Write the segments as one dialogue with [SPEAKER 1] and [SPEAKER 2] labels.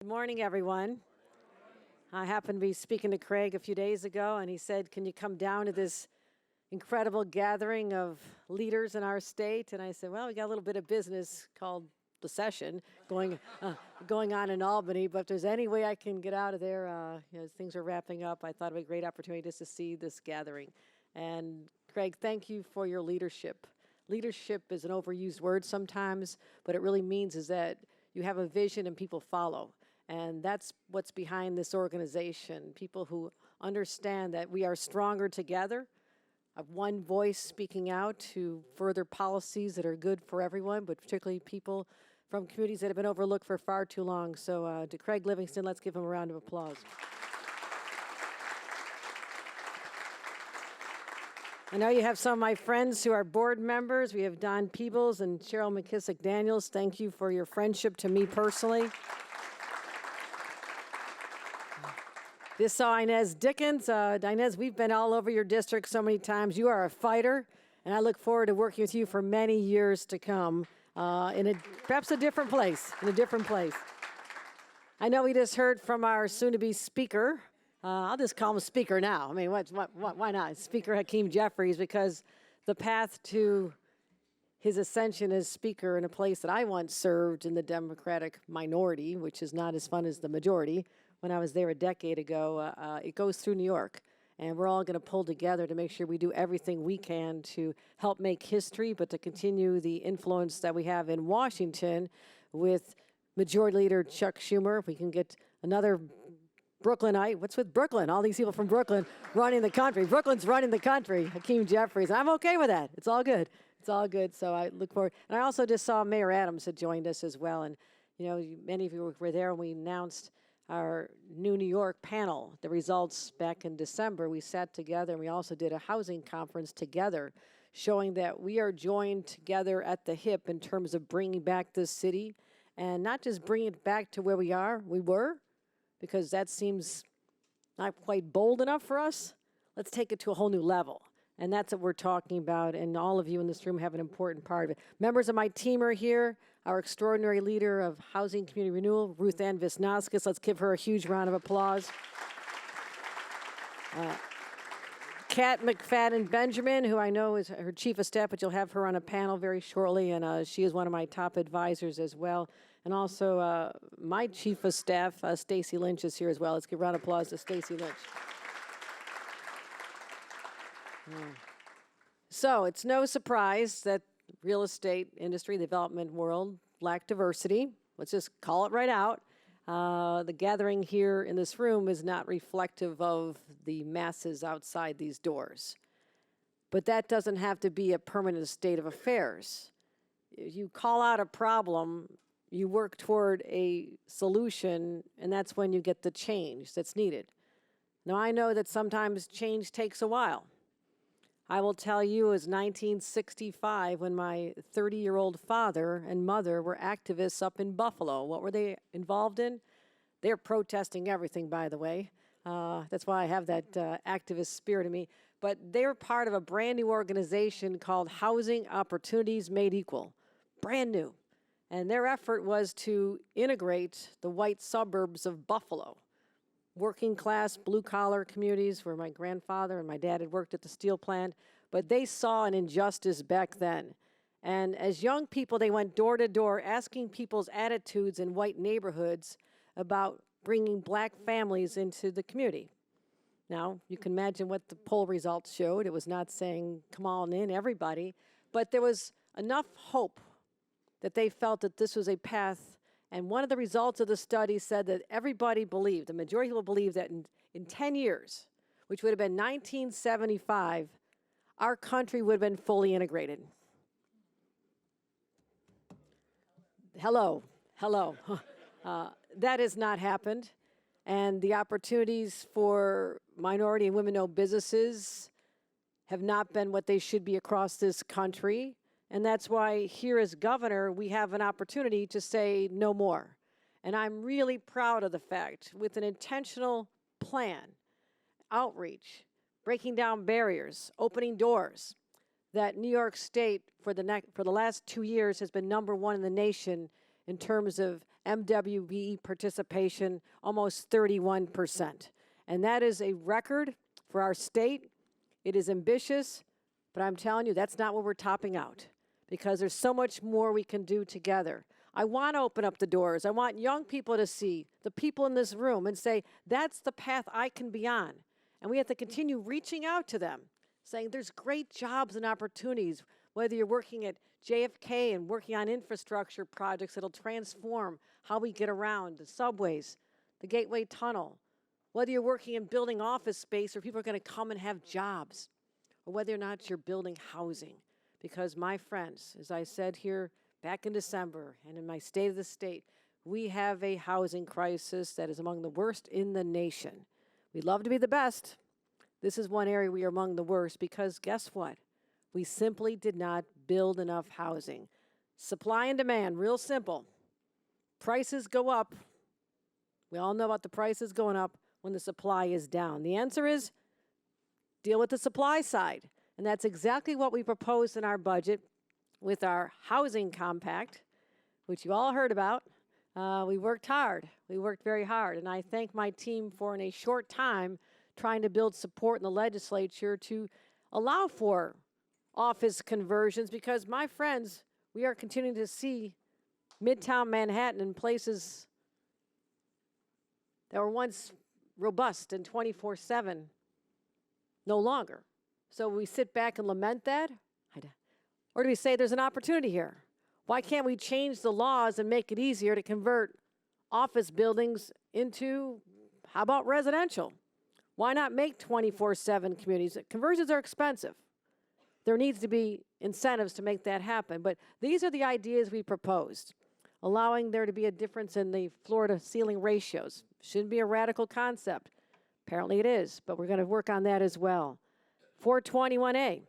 [SPEAKER 1] Good morning, everyone. I happened to be speaking to Craig a few days ago, and he said, can you come down to this incredible gathering of leaders in our state? And I said, well, we got a little bit of business called the session going on in Albany, but if there's any way I can get out of there, as things are wrapping up, I thought it would be a great opportunity just to see this gathering. And Craig, thank you for your leadership. Leadership is an overused word sometimes, but it really means is that you have a vision and people follow. And that's what's behind this organization, people who understand that we are stronger together, of one voice speaking out to further policies that are good for everyone, but particularly people from communities that have been overlooked for far too long. So to Craig Livingston, let's give him a round of applause. I know you have some of my friends who are board members. We have Don Peebles and Cheryl McKissick-Daniels. Thank you for your friendship to me personally. This saw Inez Dickens. Inez, we've been all over your district so many times. You are a fighter, and I look forward to working with you for many years to come in perhaps a different place, I know we just heard from our soon-to-be speaker. I'll just call him speaker now. I mean, why not? Speaker Hakeem Jeffries, because the path to his ascension as speaker in a place that I once served in the Democratic minority, which is not as fun as the majority, when I was there a decade ago, it goes through New York. And we're all going to pull together to make sure we do everything we can to help make history, but to continue the influence that we have in Washington with Majority Leader Chuck Schumer. If we can get another Brooklynite. What's with Brooklyn? All these people from Brooklyn running the country. Brooklyn's running the country. Hakeem Jeffries. I'm okay with that. It's all good. It's all good. So I look forward. And I also just saw Mayor Adams had joined us as well. And, you know, many of you were there when we announced our new New York panel, the results back in December. We sat together and we also did a housing conference together, showing that we are joined together at the hip in terms of bringing back this city, and not just bringing it back to where we were, because that seems not quite bold enough for us. Let's take it to a whole new level. And that's what we're talking about, and all of you in this room have an important part of it. Members of my team are here. Our extraordinary leader of Housing Community Renewal, Ruth Ann Visnauskas. Let's give her a huge round of applause. Kat McFadden-Benjamin, who I know is her chief of staff, but you'll have her on a panel very shortly, and she is one of my top advisors as well. And also my chief of staff, Stacy Lynch, is here as well. Let's give a round of applause to Stacy Lynch. So it's no surprise that real estate industry, the development world, lack diversity. Let's just call it right out. The gathering here in this room is not reflective of the masses outside these doors. But that doesn't have to be a permanent state of affairs. If you call out a problem, you work toward a solution, and that's when you get the change that's needed. Now, I know that sometimes change takes a while. I will tell you, it was 1965 when my 30-year-old father and mother were activists up in Buffalo. What were they involved in? They're protesting everything, by the way. That's why I have that activist spirit in me. But they were part of a brand new organization called Housing Opportunities Made Equal. Brand new. And their effort was to integrate the white suburbs of Buffalo. Working class, blue collar communities where my grandfather and my dad had worked at the steel plant, but they saw an injustice back then. And as young people, they went door to door asking people's attitudes in white neighborhoods about bringing black families into the community. Now, you can imagine what the poll results showed. It was not saying, come on in, everybody, but there was enough hope that they felt that this was a path. And one of the results of the study said that everybody believed, the majority of people believed that in 10 years, which would have been 1975, our country would have been fully integrated. Hello. That has not happened. And the opportunities for minority and women-owned businesses have not been what they should be across this country. And that's why here as governor, we have an opportunity to say no more. And I'm really proud of the fact, with an intentional plan, outreach, breaking down barriers, opening doors, that New York State for the last 2 years has been #1 in the nation in terms of MWBE participation, almost 31%. And that is a record for our state. It is ambitious, but I'm telling you, that's not what we're topping out, because there's so much more we can do together. I want to open up the doors. I want young people to see the people in this room and say, that's the path I can be on. And we have to continue reaching out to them, saying there's great jobs and opportunities, whether you're working at JFK and working on infrastructure projects that'll transform how we get around, the subways, the Gateway Tunnel, whether you're working in building office space where people are going to come and have jobs, or whether or not you're building housing. Because my friends, as I said here back in December and in my State of the State, we have a housing crisis that is among the worst in the nation. We'd love to be the best. This is one area we are among the worst because guess what? We simply did not build enough housing. Supply and demand, real simple. Prices go up. We all know about the prices going up when the supply is down. The answer is deal with the supply side. And that's exactly what we proposed in our budget with our housing compact, which you all heard about. We worked hard. We worked very hard. And I thank my team for, in a short time, trying to build support in the legislature to allow for office conversions, because, my friends, we are continuing to see Midtown Manhattan in places that were once robust and 24/7 no longer. So we sit back and lament that? Or do we say there's an opportunity here? Why can't we change the laws and make it easier to convert office buildings into, how about residential? Why not make 24/7 communities? Conversions are expensive. There needs to be incentives to make that happen. But these are the ideas we proposed. Allowing there to be a difference in the floor-to-ceiling ratios. Shouldn't be a radical concept. Apparently it is, but we're going to work on that as well. 421A.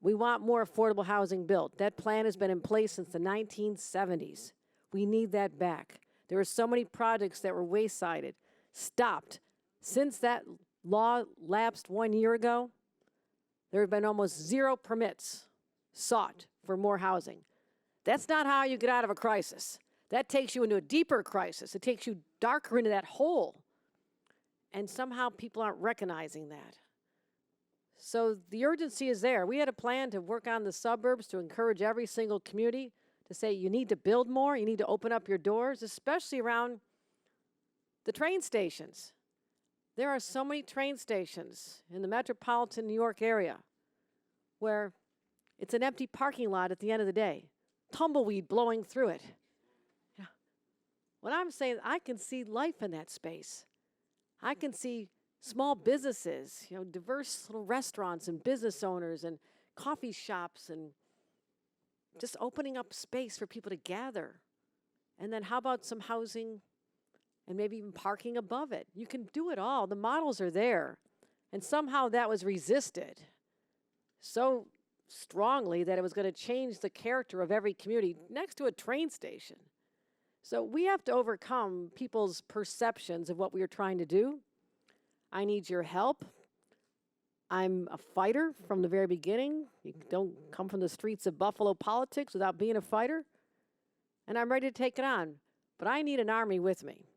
[SPEAKER 1] We want more affordable housing built. That plan has been in place since the 1970s. We need that back. There are so many projects that were waysided, stopped. Since that law lapsed 1 year ago, there have been almost 0 permits sought for more housing. That's not how you get out of a crisis. That takes you into a deeper crisis. It takes you darker into that hole. And somehow people aren't recognizing that. So the urgency is there. We had a plan to work on the suburbs to encourage every single community to say you need to build more, you need to open up your doors, especially around the train stations. There are so many train stations in the metropolitan New York area where it's an empty parking lot at the end of the day, tumbleweed blowing through it. Yeah. What I'm saying, I can see life in that space. I can see small businesses, diverse little restaurants and business owners and coffee shops, and just opening up space for people to gather. And then how about some housing and maybe even parking above it? You can do it all. The models are there. And somehow that was resisted so strongly that it was going to change the character of every community next to a train station. So we have to overcome people's perceptions of what we are trying to do. I need your help. I'm a fighter from the very beginning. You don't come from the streets of Buffalo politics without being a fighter. And I'm ready to take it on. But I need an army with me.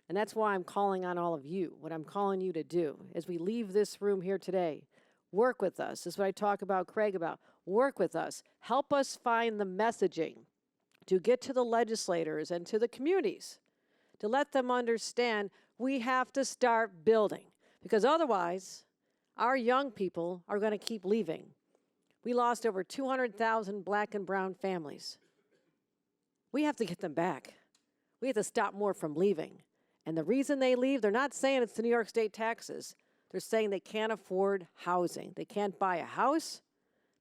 [SPEAKER 1] And that's why I'm calling on all of you, what I'm calling you to do as we leave this room here today. Work with us. This is what I talk about Craig about. Work with us. Help us find the messaging to get to the legislators and to the communities, to let them understand we have to start building. Because otherwise, our young people are going to keep leaving. We lost over 200,000 black and brown families. We have to get them back. We have to stop more from leaving. And the reason they leave, they're not saying it's the New York State taxes. They're saying they can't afford housing. They can't buy a house.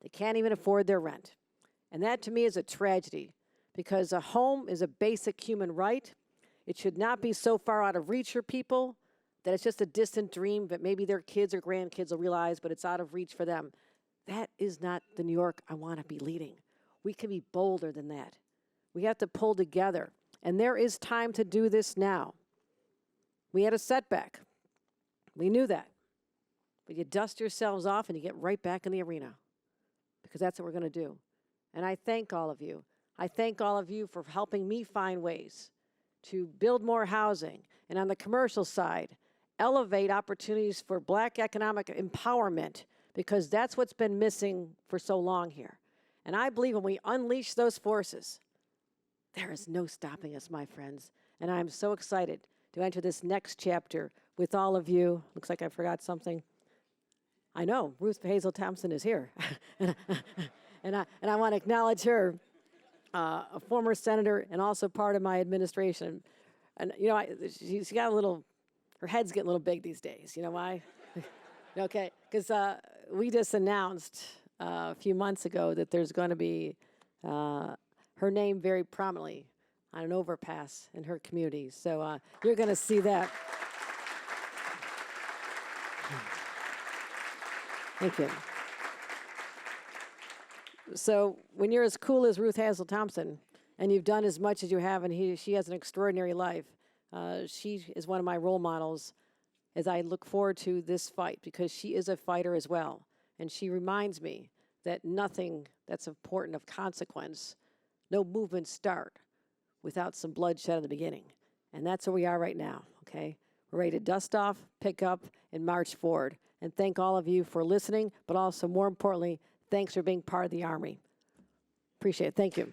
[SPEAKER 1] They can't even afford their rent. And that, to me, is a tragedy, because a home is a basic human right. It should not be so far out of reach for people that it's just a distant dream that maybe their kids or grandkids will realize, but it's out of reach for them. That is not the New York I want to be leading. We can be bolder than that. We have to pull together. And there is time to do this now. We had a setback. We knew that. But you dust yourselves off and you get right back in the arena, because that's what we're going to do. And I thank all of you. I thank all of you for helping me find ways to build more housing, and on the commercial side, elevate opportunities for Black economic empowerment, because that's what's been missing for so long here. And I believe when we unleash those forces, there is no stopping us, my friends. And I'm so excited to enter this next chapter with all of you. Looks like I forgot something. I know, Ruth Hazel Thompson is here. and I want to acknowledge her, a former senator and also part of my administration. And, you know, she's got a little, her head's getting a little big these days. You know why? Okay, because we just announced a few months ago that there's going to be her name very prominently on an overpass in her community. So you're going to see that. Thank you. So when you're as cool as Ruth Hazel Thompson, and you've done as much as you have, and she has an extraordinary life, she is one of my role models as I look forward to this fight, because she is a fighter as well. And she reminds me that nothing that's important of consequence, no movements start without some bloodshed in the beginning. And that's where we are right now, okay? We're ready to dust off, pick up, and march forward. And thank all of you for listening, but also more importantly, thanks for being part of the Army. Appreciate it. Thank you.